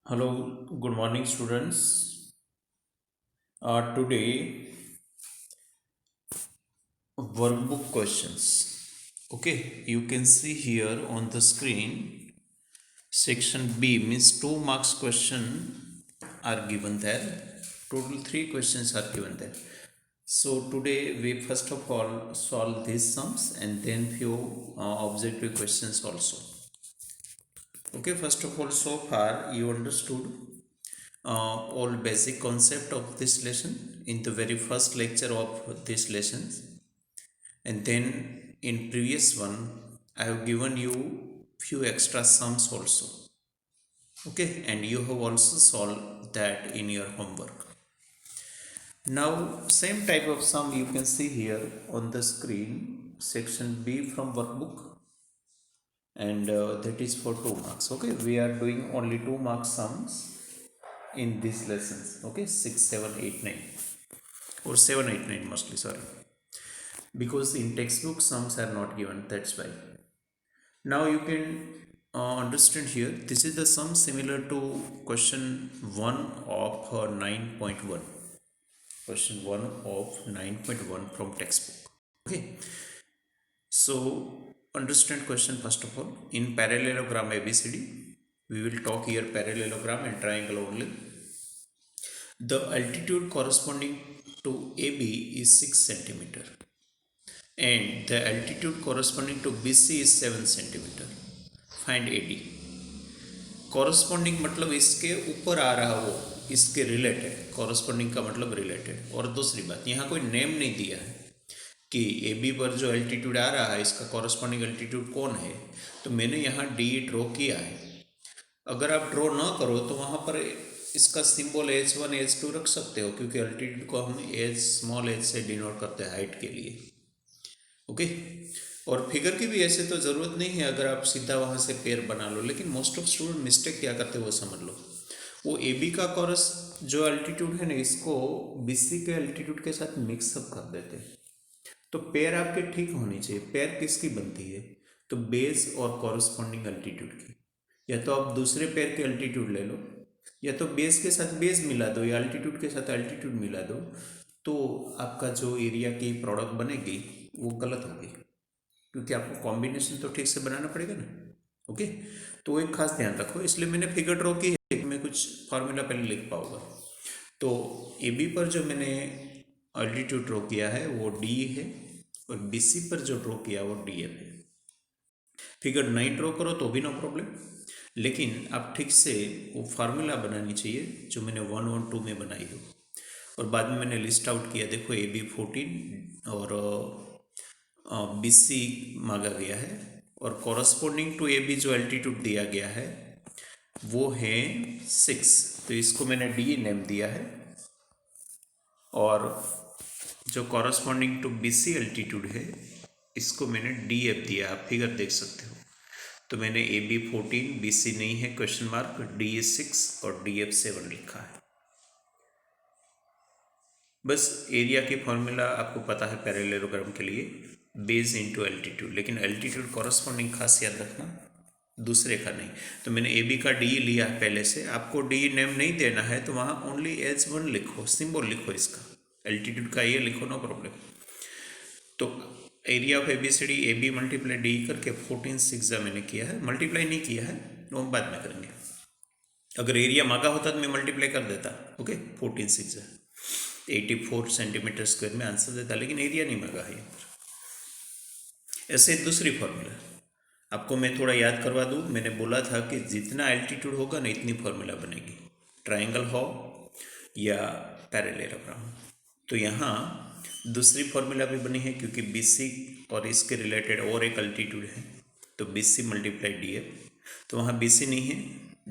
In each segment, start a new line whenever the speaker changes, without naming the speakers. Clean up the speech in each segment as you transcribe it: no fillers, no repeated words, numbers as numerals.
Hello, good morning, students. Today, workbook questions. Okay, you can see here on the screen, section B means 2 marks question are given there. Total 3 questions are given there. So today we first of all solve these sums and then few objective questions also. Okay, first of all, so far you understood all basic concept of this lesson in the very first lecture of this lessons, and then in previous one I have given you few extra sums also. Okay, and you have also solved that in your homework. Now same type of sum you can see here on the screen, section B from workbook, and that is for 2 marks. Okay, we are doing only 2 mark sums in these lessons. Okay, 6 7 8 9, or 7 8 9 mostly, sorry, because in textbook sums are not given, that's why. Now you can understand here, this is the sum similar to question 1 of 9.1, question 1 of 9.1 from textbook. Okay, so understand question first of all. In parallelogram ABCD, we will talk here parallelogram and triangle only. The altitude corresponding to AB is 6 centimeter and the altitude corresponding to BC is 7 centimeter. Find AD. Corresponding मतलब इसके ऊपर आ रहा वो, इसके related, corresponding का मतलब related. और दूसरी बात, यहाँ कोई नेम नहीं दिया है कि ए बी पर जो एल्टीट्यूड आ रहा है इसका कॉरस्पॉन्डिंग एल्टीट्यूड कौन है, तो मैंने यहाँ डी ड्रॉ किया है। अगर आप ड्रॉ ना करो तो वहाँ पर इसका सिंबल H1 H2 रख सकते हो, क्योंकि अल्टीट्यूड को हम एच स्मॉल एच से डिनोट करते हैं हाइट के लिए। ओके, और फिगर की भी ऐसे तो ज़रूरत नहीं है, अगर आप सीधा वहाँ से पेयर बना लो। लेकिन मोस्ट ऑफ स्टूडेंट मिस्टेक क्या करते हैं वो समझ लो। वो ए बी का कॉरस जो अल्टीट्यूड है ना, इसको बी सी के अल्टीट्यूड के साथ मिक्सअप कर देते हैं। तो पेयर आपके ठीक होनी चाहिए। पेयर किसकी बनती है? तो बेस और कॉरस्पॉन्डिंग अल्टीट्यूड की। या तो आप दूसरे पेयर के अल्टीट्यूड ले लो, या तो बेस के साथ बेस मिला दो, या अल्टीट्यूड के साथ अल्टीट्यूड मिला दो, तो आपका जो एरिया की प्रोडक्ट बनेगी वो गलत होगी, क्योंकि आपको कॉम्बिनेशन तो ठीक से बनाना पड़ेगा ना। ओके, तो वो एक खास ध्यान रखो। इसलिए मैंने फिगर ड्रॉ की है कि मैं कुछ फार्मूला पहले लिख पाऊंगा। तो ए बी पर जो मैंने अल्टीट्यूड ड्रॉ किया है वो डी है, और बी सी पर जो ड्रॉ किया वो डी एफ है। फिगर नहीं ड्रॉ करो तो भी नो प्रॉब्लम, लेकिन आप ठीक से वो फार्मूला बनानी चाहिए जो मैंने 1 और 2 में बनाई हो। और बाद में मैंने लिस्ट आउट किया, देखो ए बी 14 और बी सी मांगा गया है, और कॉरस्पॉन्डिंग टू ए बी जो एल्टीट्यूड दिया गया है वो है 6, तो इसको मैंने डी नेम दिया है। और जो corresponding to B C altitude है इसको मैंने डी एफ दिया, आप फिगर देख सकते हो। तो मैंने ए बी 14, बी सी नहीं है क्वेश्चन मार्क, डी 6 और डी एफ 7 लिखा है। बस एरिया की फॉर्मूला आपको पता है पैरेललोग्राम के लिए, बेस इंटू एल्टीट्यूड, लेकिन एल्टीट्यूड कॉरस्पॉन्डिंग खास याद रखना, दूसरे का नहीं। तो मैंने ए बी का डी लिया है पहले से, आपको डी नेम नहीं देना है तो वहाँ ओनली H1 लिखो, सिंबल लिखो इसका, एल्टीट्यूड का ये लिखो, नो प्रॉब्लम। तो area of A B C D, A B multiply D करके 14 6 मैंने किया है, मल्टीप्लाई नहीं किया है, वो हम बाद में करेंगे। अगर एरिया मांगा होता तो मैं मल्टीप्लाई कर देता। ओके, 14 6 84 सेंटीमीटर स्क्वायर में आंसर देता, लेकिन एरिया नहीं मांगा है यहाँ पर। ऐसे दूसरी फॉर्मूला आपको मैं थोड़ा याद करवा दूँ। मैंने बोला था कि जितना एल्टीट्यूड होगा ना इतनी फॉर्मूला बनेगी, ट्राइंगल हो या पैरेललोग्राम हो। तो यहाँ दूसरी फॉर्मूला भी बनी है, क्योंकि बी सी और इसके रिलेटेड और एक अल्टीट्यूड है, तो B C multiply D F. तो वहाँ बी सी नहीं है,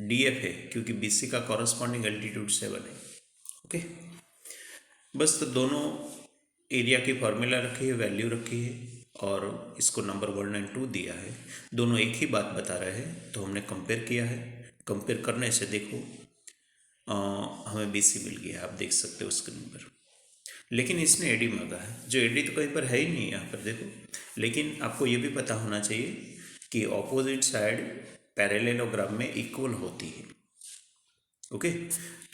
डी एफ है, क्योंकि बी सी का कॉरस्पॉन्डिंग अल्टीट्यूड 7 है। ओके, बस तो दोनों एरिया की फार्मूला रखी है, वैल्यू रखी है, और इसको नंबर 1 और 2 दिया है, दोनों एक ही बात बता रहे हैं, तो हमने कंपेयर किया है। कंपेयर करने से देखो हमें बी सी मिल गया, आप देख सकते हो स्क्रीन पर। लेकिन इसने एडी मांगा है, जो एडी तो कहीं पर है ही नहीं यहाँ पर, देखो। लेकिन आपको ये भी पता होना चाहिए कि ऑपोजिट साइड पैरेललोग्राम में इक्वल होती है। ओके,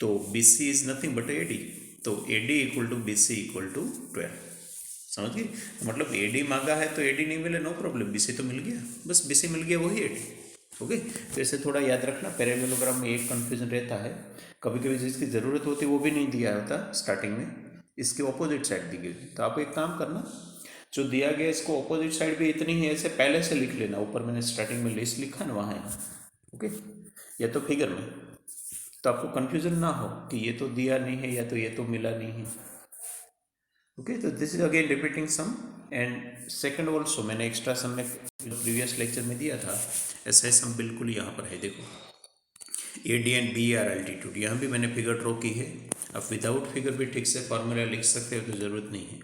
तो B C is nothing but A D, तो A D equal to B C equal to 12। समझ गए? तो मतलब ए डी मांगा है तो ए डी नहीं मिले, नो प्रॉब्लम, बी सी तो मिल गया, बस बी सी मिल गया वही ए डी। ओके, तो इसे थोड़ा याद रखना, पैरेललोग्राम में एक कन्फ्यूजन रहता है, कभी कभी जिसकी ज़रूरत होती है वो भी नहीं दिया होता स्टार्टिंग में, इसके ऑपोजिट साइड दी गई। तो आप एक काम करना, जो दिया गया इसको ऑपोजिट साइड भी इतनी ही ऐसे पहले से लिख लेना, ऊपर मैंने स्टार्टिंग में लिस्ट लिखा ना वहाँ है। ओके, या तो फिगर में, तो आपको कन्फ्यूजन ना हो कि ये तो दिया नहीं है या तो ये तो मिला नहीं है। ओके, तो this is again repeating sum and second also मैंने एक्स्ट्रा सम में जो प्रीवियस लेक्चर में दिया था, ऐसा ही सम बिल्कुल यहाँ पर है। देखो A D and B are altitude, यहाँ भी मैंने फिगर ड्रॉ की है। अब विदाउट फिगर भी ठीक से फॉर्मूला लिख सकते हो, तो ज़रूरत नहीं है।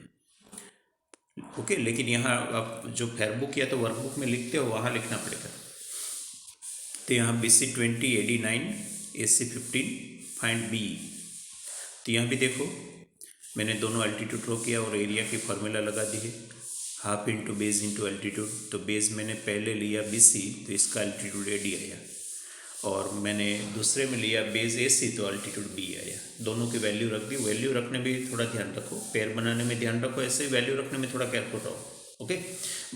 ओके, लेकिन यहाँ आप जो फेयरबुक या तो वर्कबुक में लिखते हो वहाँ लिखना पड़ेगा। तो यहाँ B C 20, A D 9, A C 15, find B. तो यहाँ भी देखो मैंने दोनों एल्टीट्यूड ड्रॉ किया और एरिया की फार्मूला लगा दी है, half into base into altitude. तो बेस मैंने पहले लिया बी सी, तो इसका एल्टीट्यूड ए डी आया, और मैंने दूसरे में लिया बेस ए सी, तो अल्टीट्यूड बी आया। दोनों की वैल्यू रख दी। वैल्यू रखने में थोड़ा ध्यान रखो, पेयर बनाने में ध्यान रखो, ऐसे वैल्यू रखने में थोड़ा केयरफुल रहो। ओके,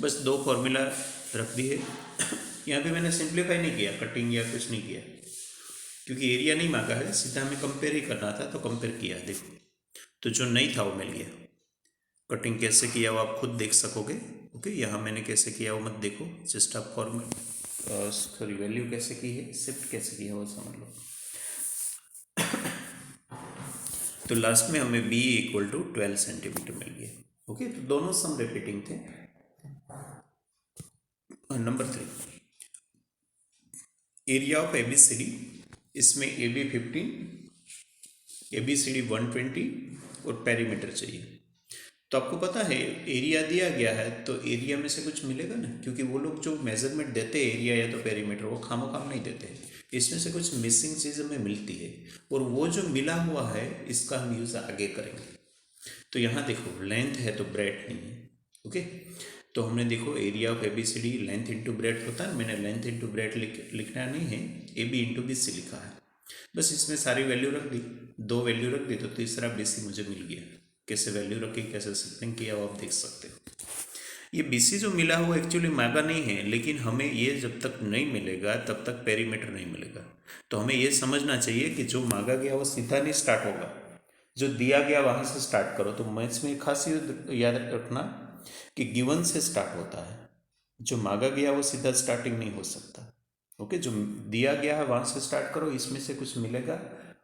बस दो फॉर्मूला रख दी है। यहाँ पे मैंने सिंप्लीफाई नहीं किया, कटिंग या कुछ नहीं किया, क्योंकि एरिया नहीं मांगा है, सीधा हमें कंपेयर ही करना था, तो कंपेयर किया। देखो, तो जो नहीं था वो मिल गया। कटिंग कैसे किया वो आप खुद देख सकोगे। ओके, यहाँ मैंने कैसे किया वो मत देखो, जस्ट आप सॉरी वैल्यू कैसे की है, शिफ्ट कैसे किया वो समझ लो। तो लास्ट में हमें b इक्वल टू 12 सेंटीमीटर मिल गया। ओके, तो दोनों सम रिपीटिंग थे। Number 3, area of A B C D, इसमें A B 15, A B C D 120 और पेरीमीटर चाहिए। तो आपको पता है एरिया दिया गया है, तो एरिया में से कुछ मिलेगा ना, क्योंकि वो लोग जो मेजरमेंट देते हैं एरिया या तो पेरीमीटर, वो खामोखाम नहीं देते हैं, इसमें से कुछ मिसिंग चीज़ हमें मिलती है, और वो जो मिला हुआ है इसका हम यूज़ आगे करेंगे। तो यहाँ देखो लेंथ है तो ब्रेड नहीं है। ओके, तो हमने देखो area of A B C D length into breadth होता है, मैंने लेंथ इंटू ब्रेड लिखना नहीं है, A B into B C लिखा है, बस इसमें सारी वैल्यू रख दी, दो वैल्यू रख दी, तो तीसरा बी सी मुझे मिल गया। कैसे वैल्यू रखी, कैसे शिफ्टिंग किया वो आप देख सकते हो। ये बी सी जो मिला हुआ एक्चुअली मांगा नहीं है, लेकिन हमें ये जब तक नहीं मिलेगा तब तक पेरीमीटर नहीं मिलेगा। तो हमें ये समझना चाहिए कि जो मांगा गया वो सीधा नहीं स्टार्ट होगा, जो दिया गया वहाँ से स्टार्ट करो। तो मैथ्स में एक खासियत याद रखना कि गिवन से स्टार्ट होता है, जो मांगा गया वो सीधा स्टार्टिंग नहीं हो सकता। ओके, जो दिया गया है वहाँ से स्टार्ट करो, इसमें से कुछ मिलेगा,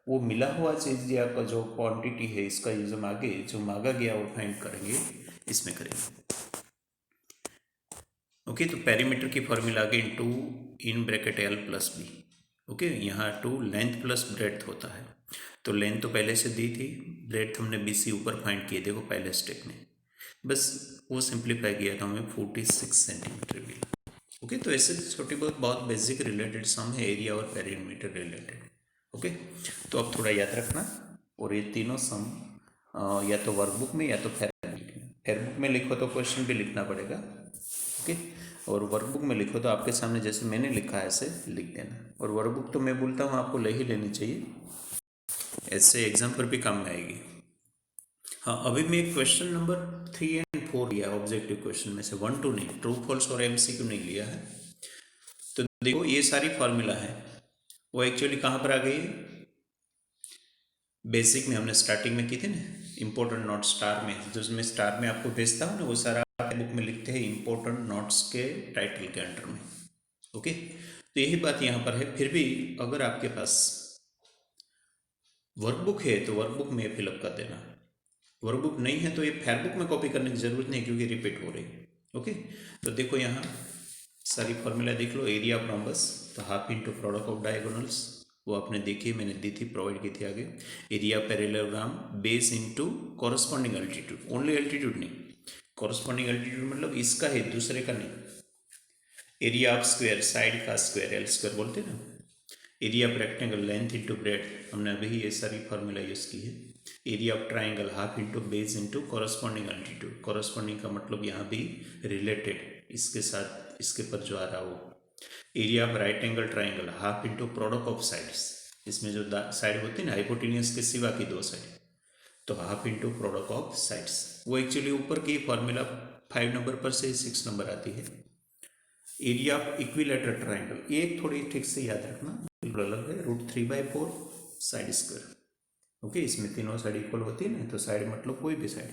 वो मिला हुआ चीज़ या का जो क्वांटिटी है इसका यूज हम आगे जो मांगा गया वो फाइंड करेंगे, इसमें करेंगे। ओके, तो पेरीमीटर की फॉर्मूला आगे two in bracket L plus B. Okay, यहाँ टू लेंथ प्लस ब्रेड्थ होता है, तो लेंथ तो पहले से दी थी, ब्रेड्थ हमने बी सी ऊपर फाइंड किए, देखो पहले स्टेप में, बस वो सिंप्लीफाई किया तो हमें 46 सेंटीमीटर मिला। ओके, तो ऐसे छोटी बहुत बेसिक रिलेटेड सम है एरिया और पेरीमीटर रिलेटेड। ओके, तो अब थोड़ा याद रखना, और ये तीनों सम या तो वर्कबुक में या तो फेयरबुक में लिखो तो क्वेश्चन भी लिखना पड़ेगा। ओके, और वर्कबुक में लिखो तो आपके सामने जैसे मैंने लिखा है ऐसे लिख देना, और वर्कबुक तो मैं बोलता हूँ आपको ले ही लेनी चाहिए, ऐसे एग्जाम पर भी काम में आएगी। हाँ, अभी मैं क्वेश्चन नंबर 3 एंड 4 लिया ऑब्जेक्टिव क्वेश्चन में से, 1 2 नहीं, ट्रू फॉल्स और MCQ नहीं लिया है। तो देखो ये सारी फॉर्मूला है वो एक्चुअली कहाँ पर आ गई है, बेसिक में हमने स्टार्टिंग में की थी ना, इंपॉर्टेंट नोट स्टार में, जो मैं स्टार में आपको भेजता हूँ ना, वो सारा बुक में लिखते हैं इंपॉर्टेंट नोट्स के टाइटल के अंडर में। ओके, तो यही बात यहाँ पर है। फिर भी अगर आपके पास वर्कबुक है तो वर्कबुक में फिलअप कर देना, वर्कबुक नहीं है तो ये फेयरबुक में कॉपी करने की जरूरत नहीं, क्योंकि रिपीट हो रही है। ओके, तो देखो यहाँ सारी फॉर्मूला देख लो, एरिया ऑफ रोम्बस तो half into product of diagonals, वो आपने देखी, मैंने दी थी, प्रोवाइड की थी आगे। Area parallelogram base into corresponding altitude, only altitude नहीं, कॉरस्पॉन्डिंग अल्टीट्यूड मतलब इसका है दूसरे का नहीं। एरिया ऑफ स्क्वायर साइड का स्क्वायर, एल स्क्वायर बोलते हैं ना। Area of rectangle length into breadth, हमने अभी ये सारी फॉर्मूला यूज़ की है। Area of triangle half into base into corresponding altitude, corresponding का मतलब यहाँ भी रिलेटेड, इसके साथ इसके पर जो आ रहा हो। Area of right angle triangle half into product of sides, इसमें जो साइड होती है ना हाइपोटेनियस के सिवा की दो साइड, तो half into product of sides. वो एक्चुअली ऊपर की फॉर्मूला 5 नंबर पर से 6 नंबर आती है। एरिया ऑफ इक्विलेटरल ट्राइंगल, ये एक थोड़ी ठीक से याद रखना, बिल्कुल अलग है। √3/4 साइड स्क्वायर। ओके, इसमें तीनों साइड इक्वल होती है ना, तो साइड मतलब कोई भी साइड।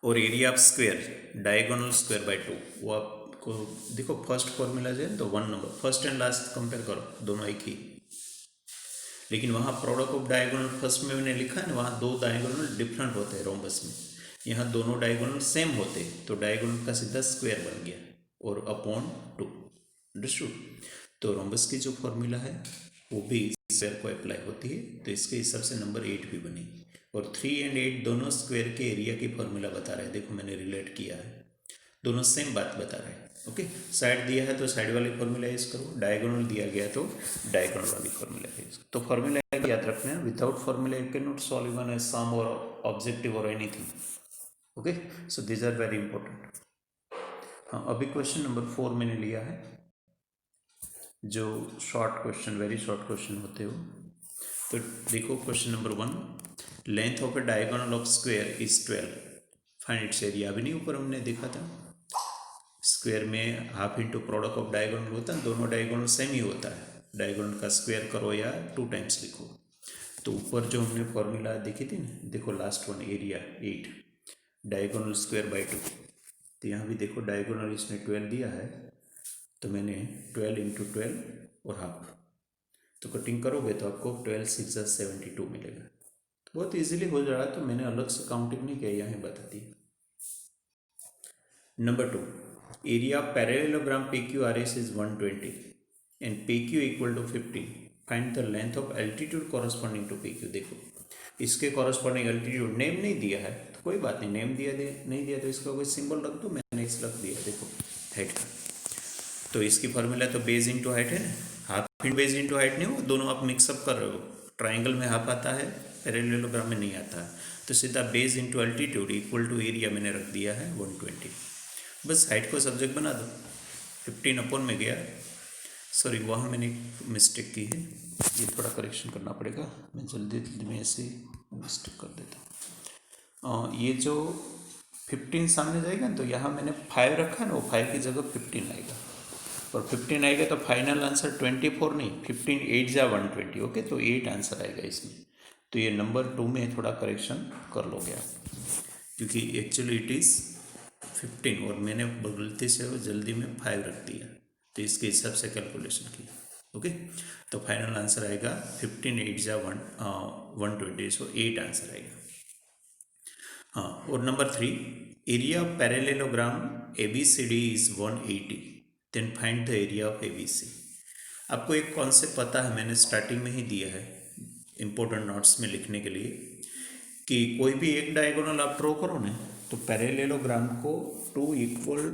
और area of square diagonal square by 2, वो आपको देखो फर्स्ट फॉर्मूला जो है तो 1 number, first and last compare करो, दोनों एक ही। लेकिन वहाँ प्रोडक्ट ऑफ डायगोनल फर्स्ट में मैंने लिखा है ना, वहाँ दो डायगोनल डिफरेंट होते हैं रोम्बस में, यहाँ दोनों डायगोनल सेम होते, तो डायगोनल का सीधा स्क्वायर बन गया और अपॉन 2। अंडरस्टूड। तो रोम्बस की जो फॉर्मूला है वो भी स्क्वायर को अप्लाई होती है, तो इसके हिसाब से नंबर 8 भी बनी। और 3 और 8 दोनों स्क्वायर के एरिया की फॉर्मूला बता रहे हैं, देखो मैंने रिलेट किया है, दोनों सेम बात बता रहे हैं। ओके, साइड दिया है तो साइड वाली फॉर्मूला यूज करो, डायगोनल दिया गया तो डायगोनल वाली फॉर्मूला यूज। तो फॉर्मूला याद रखना है, without formula you can not solve even a sum और ऑब्जेक्टिव और anything. Okay, so this are very important. हाँ, अभी क्वेश्चन नंबर 4 मैंने लिया है, जो short question, very short question होते हो। तो देखो question number 1, length of a diagonal of square is 12, find its area. अभी नहीं ऊपर हमने देखा था, स्क्वायर में half into product of diagonal होता है, दोनों डायगोनल सेम ही होता है, डायगोनल का स्क्वायर करो या 2 टाइम्स लिखो। तो ऊपर जो हमने फॉर्मूला देखी थी ना, देखो last one, area 8 diagonal square by 2। तो यहाँ भी देखो डायगोनल इसने 12 दिया है, तो मैंने 12 इंटू 12 और हाफ, तो कटिंग करोगे तो आपको 12 6 72 मिलेगा। तो बहुत इजीली हो जा रहा है, तो मैंने अलग से काउंटिंग नहीं किया, यहाँ बता दी। Number 2, area of parallelogram PQRS is 120 and PQ equal to 15. Find the length of altitude corresponding to PQ। देखो इसके corresponding altitude नेम नहीं दिया है तो कोई बात नहीं, नेम नहीं दिया तो इसका कोई सिंबल रख दो, मैंने x रख दिया। देखो हाइट का, तो इसकी फॉर्मूला तो बेस इंटू हाइट है ना, हाफ बेस इंटू हाइट नहीं हो, दोनों आप मिक्सअप कर रहे हो। ट्राइंगल में हाफ आता है, पैरेललोग्राम में नहीं आता है, तो सीधा base into altitude equal to area मैंने रख दिया है 120। बस हाइट को सब्जेक्ट बना दो, 15 अपॉन में गया, सॉरी वहाँ मैंने मिस्टेक की है, ये थोड़ा करेक्शन करना पड़ेगा, मैं जल्दी जल्दी में ऐसे मिस्टेक कर देता हूँ। ये जो 15 सामने जाएगा तो यहाँ मैंने 5 रखा है ना, वो 5 की जगह 15 आएगा, और 15 आएगा तो फाइनल आंसर 24 नहीं, 15 8 जा 120। ओके, तो 8 आंसर आएगा इसमें। तो ये नंबर 2 में थोड़ा करेक्शन कर लोगे आप, क्योंकि एक्चुअली इट इज़ 15 और मैंने गलती से वो जल्दी में 5 रख दिया, तो इसके हिसाब से कैलकुलेशन की। ओके, तो फाइनल आंसर आएगा 15 8 जा 120, सो 8 आंसर आएगा। हाँ, और number 3, area of parallelogram ABCD is 180, then find the area of ABC। आपको एक कॉन्सेप्ट पता है, मैंने स्टार्टिंग में ही दिया है इंपॉर्टेंट नोट्स में लिखने के लिए, कि कोई भी एक डायगोनल आप ड्रॉ करो ना, तो पैरेललोग्राम को 2 इक्वल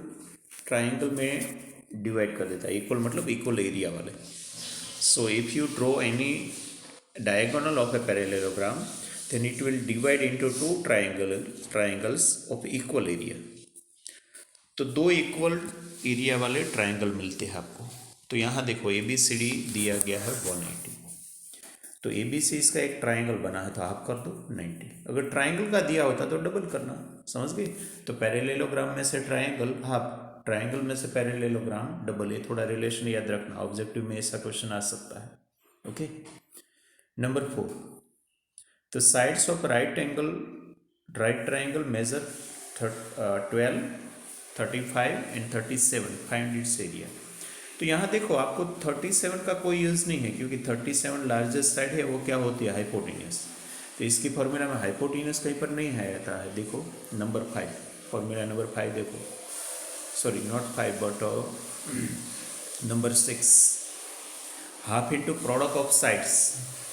ट्राइंगल में डिवाइड कर देता है, इक्वल मतलब इक्वल एरिया वाले। So if you draw any diagonal of a parallelogram, then it will divide into 2 triangles of equal area। तो 2 इक्वल एरिया वाले ट्राइंगल मिलते हैं आपको। तो यहाँ देखो ABCD दिया गया है 180, तो ABC इसका एक ट्राइंगल बना है, तो हाफ कर दो 90। अगर ट्राइंगल का दिया होता तो डबल करना, समझ गए। तो पैरेललोग्राम में से ट्राइंगल हाफ, ट्राइंगल में से पैरेललोग्राम डबल, ये थोड़ा रिलेशन याद रखना, ऑब्जेक्टिव में ऐसा क्वेश्चन आ सकता है। Okay, number 4, the sides of right triangle measure 12 35 and 37, find its area। तो यहाँ देखो आपको 37 का कोई यूज़ नहीं है, क्योंकि 37 लार्जेस्ट साइड है, वो क्या होती है हाइपोटेनियस, तो इसकी फॉर्मूला में हाइपोटेनियस कहीं पर नहीं आता है। देखो नंबर 5, फॉर्मूला नंबर 5 देखो, sorry not 5 but number 6, half into product of sides,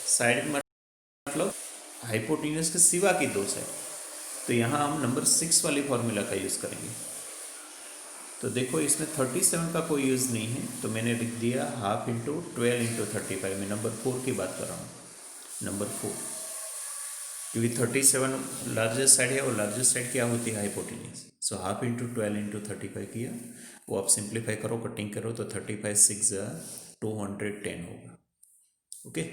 side मतलब हाइपोटेन्यूस के सिवा की दो साइड, तो यहाँ हम नंबर 6 वाली फॉर्मूला का यूज़ करेंगे। तो देखो इसमें 37 का कोई यूज़ नहीं है, तो मैंने लिख दिया हाफ इंटू 12 इंटू 35 में नंबर 4 की बात कर रहा हूँ, नंबर 4, क्योंकि 37 लार्जेस्ट साइड है, और लार्जेस्ट साइड क्या होती है hypotenuse. So half into 12 into 35 किया, वो आप सिंप्लीफाई करो, कटिंग करो, तो 35 6 210 होगा। ओके।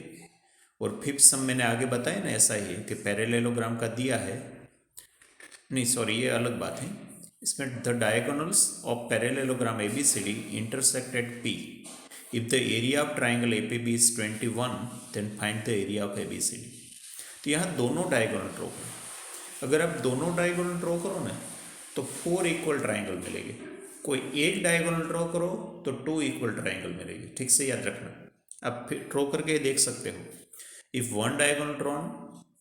और फिफ्थ सम मैंने आगे बताया ना, ऐसा ही है कि पैरेललोग्राम का दिया है, नहीं सॉरी ये अलग बात है। इसमें the diagonals of parallelogram ABCD intersect at P if the area of triangle APB is 21 then find the area of ABCD। तो यहाँ दोनों डायगोनल ड्रॉ करो। अगर आप दोनों डायगोनल ड्रॉ करो ना तो 4 इक्वल ट्राइंगल मिलेंगे। कोई एक डायगोनल ड्रॉ करो तो 2 इक्वल ट्राइंगल मिलेगी। ठीक से याद रखना, आप फिर ड्रॉ करके देख सकते हो। If one diagonal drawn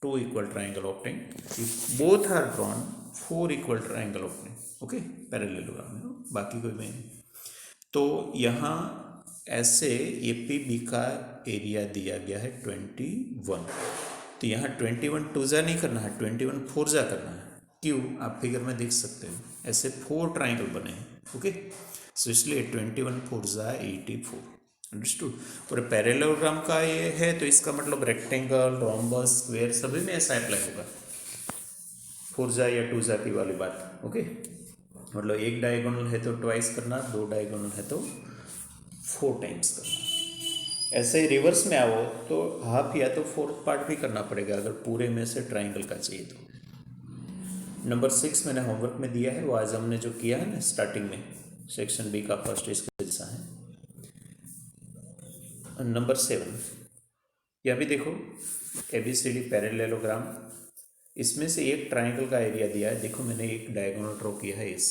2 equal triangle obtained. If both are drawn 4 equal triangle obtained. Okay, parallelogram में बाकी कोई में नहीं। तो यहाँ ऐसे APB का एरिया दिया गया है 21। तो यहाँ 21 टू जा नहीं करना है, 21 फोर जा करना है। क्यों, आप फिगर में देख सकते हो ऐसे 4 ट्राइंगल बने हैं। ओके, सो इसलिए 21 फोर जा 84। अंडरस्टूड। और पैरेललोग्राम का ये है तो इसका मतलब रेक्टेंगल, रोम्बस, स्क्वायर सभी में ऐसा अप्लाई होगा। 4 जा या 2 जा की वाली बात। ओके, मतलब एक डायगोनल है तो ट्वाइस करना, 2 डायगोनल है तो 4 टाइम्स करना। ऐसे ही रिवर्स में आओ तो हाफ या तो 4th पार्ट भी करना पड़ेगा अगर पूरे में से ट्राइंगल का चाहिए तो। नंबर 6 मैंने होमवर्क में दिया है, वो आज हमने जो किया है ना स्टार्टिंग में, सेक्शन B का फर्स्ट इसका जैसा है। नंबर 7, यह भी देखो ABCD पैरेललोग्राम, इसमें से एक ट्राइंगल का एरिया दिया है। देखो मैंने एक डायगोनल ड्रॉ किया है AC।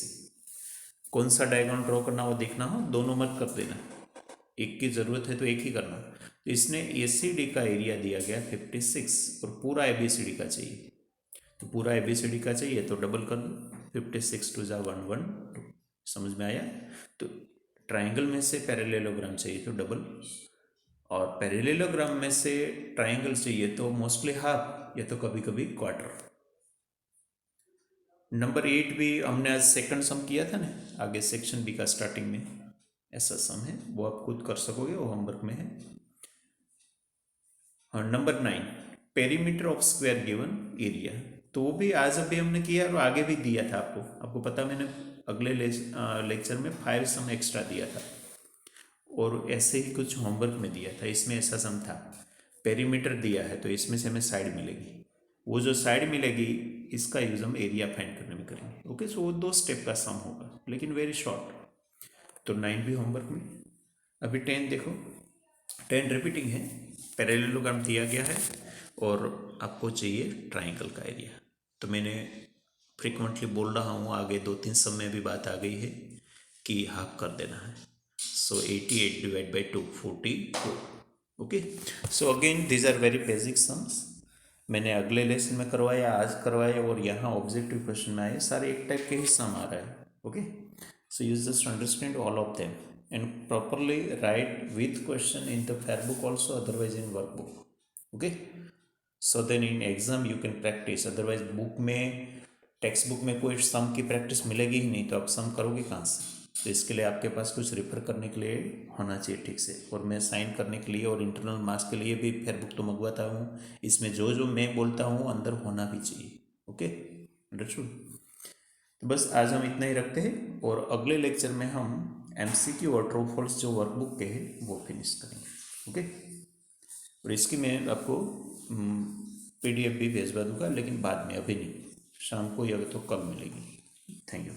कौन सा डायगोनल ड्रॉ करना वो देखना हो, दोनों मत कर देना, एक की ज़रूरत है तो एक ही करना। तो इसने ACD का एरिया दिया गया 56 और पूरा ABCD का चाहिए। तो पूरा ABCD का चाहिए तो डबल कर दो, 56 टू जा 112। समझ में आया। तो ट्राइंगल में से पैरेललोग्राम चाहिए तो डबल, और पैरेललोग्राम में से ट्राइंगल चाहिए तो मोस्टली हाफ या तो कभी कभी क्वार्टर। नंबर 8 भी हमने आज सेकंड सम किया था ना, आगे सेक्शन B का स्टार्टिंग में ऐसा सम है, वो आप खुद कर सकोगे, वो होमवर्क में है। और number 9, perimeter of square given area, तो वो भी आज अभी हमने किया और आगे भी दिया था आपको पता, मैंने अगले लेक्चर में 5 सम एक्स्ट्रा दिया था और ऐसे ही कुछ होमवर्क में दिया था। इसमें ऐसा सम था, पेरीमीटर दिया है तो इसमें से हमें साइड मिलेगी, वो जो साइड मिलेगी इसका यूज हम एरिया फाइंड करने में करेंगे। ओके, सो वो 2 स्टेप का सम होगा लेकिन वेरी शॉर्ट। तो 9 भी होमवर्क में। अभी 10 देखो, 10 रिपीटिंग है, पैरेललोग्राम दिया गया है और आपको चाहिए ट्राइंगल का एरिया। तो मैंने फ्रिक्वेंटली बोल रहा हूँ, आगे 2-3 सम में भी बात आ गई है कि हाफ कर देना है। So 88 divide by 2 44। Okay, so again these are very basic sums, मैंने अगले लेसन में करवाया, आज करवाया, और यहाँ ऑब्जेक्टिव क्वेश्चन में आए, सारे एक टाइप के ही सम आ रहा है। Okay, so you just understand all of them and properly write with question in the fair book also, otherwise in workbook. Okay, so then in exam you can practice, otherwise book में, text book में कोई सम की practice मिलेगी ही नहीं तो आप सम करोगे कहाँ से। तो इसके लिए आपके पास कुछ रेफर करने के लिए होना चाहिए ठीक से, और मैं साइन करने के लिए और इंटरनल मार्क्स के लिए भी फेयर बुक तो मंगवाता हूँ, इसमें जो जो मैं बोलता हूँ अंदर होना भी चाहिए। Okay, understood. तो बस आज हम इतना ही रखते हैं और अगले लेक्चर में हम MCQ और ट्रू फॉल्स जो वर्कबुक के हैं वो फिनिश करेंगे। ओके, और इसकी मैं आपको PDF भी भेजवा दूंगा, लेकिन बाद में, अभी नहीं, शाम को या तो कल मिलेगी। Thank you.